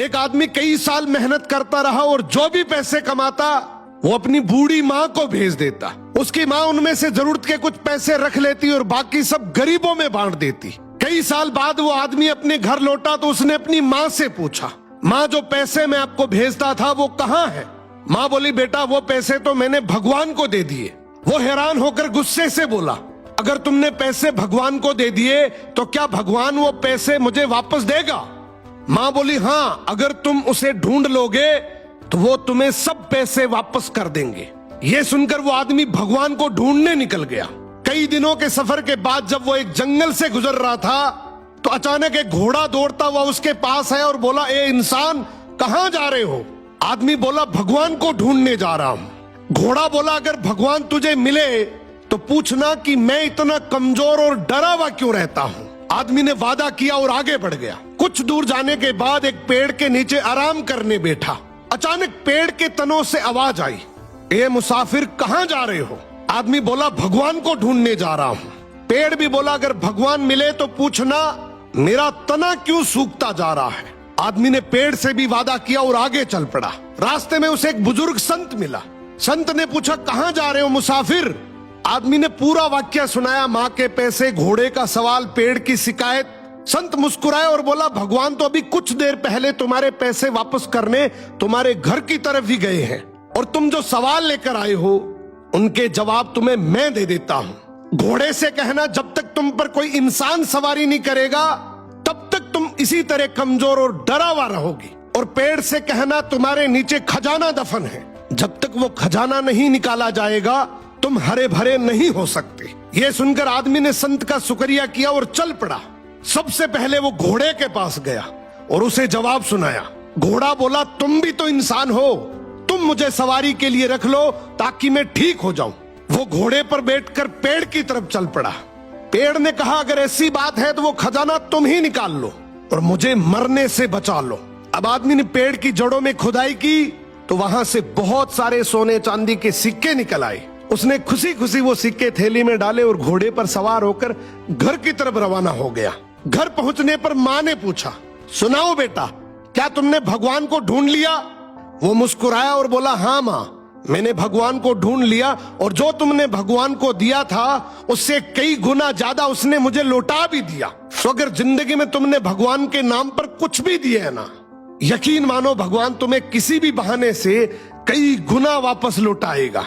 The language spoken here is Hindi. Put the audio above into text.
एक आदमी कई साल मेहनत करता रहा और जो भी पैसे कमाता वो अपनी बूढ़ी माँ को भेज देता। उसकी माँ उनमें से जरूरत के कुछ पैसे रख लेती और बाकी सब गरीबों में बांट देती। कई साल बाद वो आदमी अपने घर लौटा तो उसने अपनी माँ से पूछा, माँ जो पैसे मैं आपको भेजता था वो कहाँ है? माँ बोली, बेटा वो पैसे तो मैंने भगवान को दे दिए। वो हैरान होकर गुस्से से बोला, अगर तुमने पैसे भगवान को दे दिए तो क्या भगवान वो पैसे मुझे वापस देगा? माँ बोली, हाँ, अगर तुम उसे ढूंढ लोगे तो वो तुम्हें सब पैसे वापस कर देंगे। ये सुनकर वो आदमी भगवान को ढूंढने निकल गया। कई दिनों के सफर के बाद जब वो एक जंगल से गुजर रहा था तो अचानक एक घोड़ा दौड़ता हुआ उसके पास आया और बोला, ए इंसान, कहाँ जा रहे हो? आदमी बोला, भगवान को ढूंढने जा रहा हूं। घोड़ा बोला, अगर भगवान तुझे मिले तो पूछना कि मैं इतना कमजोर और डरा हुआ क्यों रहता हूं। आदमी ने वादा किया और आगे बढ़ गया। कुछ दूर जाने के बाद एक पेड़ के नीचे आराम करने बैठा। अचानक पेड़ के तनों से आवाज आई, ए मुसाफिर, कहाँ जा रहे हो? आदमी बोला, भगवान को ढूंढने जा रहा हूं। पेड़ भी बोला, अगर भगवान मिले तो पूछना मेरा तना क्यों सूखता जा रहा है। आदमी ने पेड़ से भी वादा किया और आगे चल पड़ा। रास्ते में उसे एक बुजुर्ग संत मिला। संत ने पूछा, कहाँ जा रहे हो मुसाफिर? आदमी ने पूरा वाक्य सुनाया, माँ के पैसे, घोड़े का सवाल, पेड़ की शिकायत। संत मुस्कुराए और बोला, भगवान तो अभी कुछ देर पहले तुम्हारे पैसे वापस करने तुम्हारे घर की तरफ ही गए हैं और तुम जो सवाल लेकर आए हो उनके जवाब तुम्हें मैं दे देता हूं। घोड़े से कहना, जब तक तुम पर कोई इंसान सवारी नहीं करेगा तब तक तुम इसी तरह कमजोर और डरा हुआ रहोगी। और पेड़ से कहना, तुम्हारे नीचे खजाना दफन है, जब तक वो खजाना नहीं निकाला जाएगा तुम हरे भरे नहीं हो सकते। ये सुनकर आदमी ने संत का शुक्रिया किया और चल पड़ा। सबसे पहले वो घोड़े के पास गया और उसे जवाब सुनाया। घोड़ा बोला, तुम भी तो इंसान हो, तुम मुझे सवारी के लिए रख लो ताकि मैं ठीक हो जाऊं। वो घोड़े पर बैठकर पेड़ की तरफ चल पड़ा। पेड़ ने कहा, अगर ऐसी बात है तो वो खजाना तुम ही निकाल लो और मुझे मरने से बचा लो। अब आदमी ने पेड़ की जड़ों में खुदाई की तो वहां से बहुत सारे सोने चांदी के सिक्के निकल आए। उसने खुशी खुशी वो सिक्के थैली में डाले और घोड़े पर सवार होकर घर की तरफ रवाना हो गया। घर पहुंचने पर माँ ने पूछा, सुनाओ बेटा, क्या तुमने भगवान को ढूंढ लिया? वो मुस्कुराया और बोला, हाँ माँ, मैंने भगवान को ढूंढ लिया और जो तुमने भगवान को दिया था उससे कई गुना ज्यादा उसने मुझे लौटा भी दिया। तो अगर जिंदगी में तुमने भगवान के नाम पर कुछ भी दिया है ना, यकीन मानो भगवान तुम्हें किसी भी बहाने से कई गुना वापस लौटाएगा।